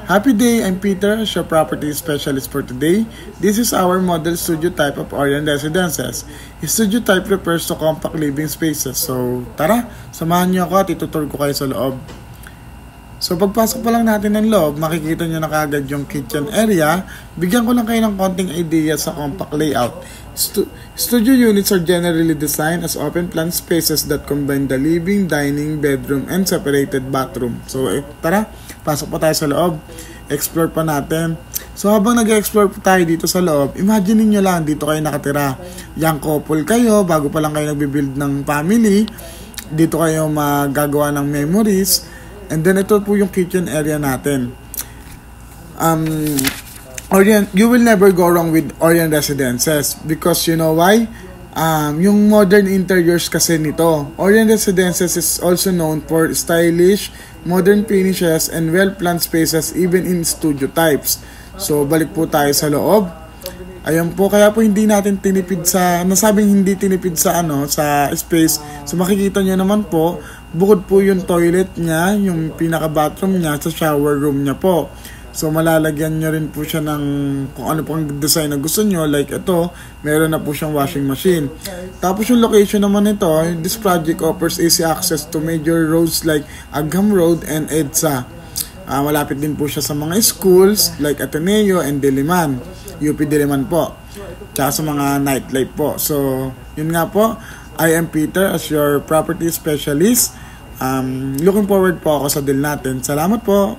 Happy day, I'm Peter, as your property specialist for today. This is our model studio type of Orion Residences. Studio type refers to compact living spaces. So tara, samahan niyo ako at itutur ko kayo sa loob. So pagpasok pa lang natin ng loob, makikita nyo na kagad yung kitchen area. Bigyan ko lang kayo ng konting idea sa compact layout. Studio units are generally designed as open plan spaces that combine the living, dining, bedroom, and separated bathroom. So tara, pasok pa tayo sa loob. Explore pa natin. So habang nag-explore pa tayo dito sa loob, imagine niyo lang dito kayo nakatira. Young couple kayo, bago pa lang kayo nagbi-build ng family. Dito kayo magagawa ng memories. And then ito po yung kitchen area natin. You will never go wrong with Orion Residences because you know why? Yung modern interiors kasi nito. Orion Residences is also known for stylish, modern finishes, and well-planned spaces even in studio types. So balik po tayo sa loob. Ayan po, kaya po hindi natin tinipid sa, nasabing hindi tinipid sa sa space. So makikita nyo naman po, bukod po yung toilet niya, yung pinaka-bathroom niya, sa shower room niya po. So malalagyan nyo rin po siya ng kung ano pong design na gusto nyo. Like ito, meron na po siyang washing machine. Tapos yung location naman ito, this project offers easy access to major roads like Agham Road and EDSA. Malapit din po siya sa mga schools like Ateneo and Diliman. UP Diliman po. Tsaka sa mga nightlife po. So, yun nga po. I am Peter as your property specialist. Looking forward po ako sa deal natin. Salamat po.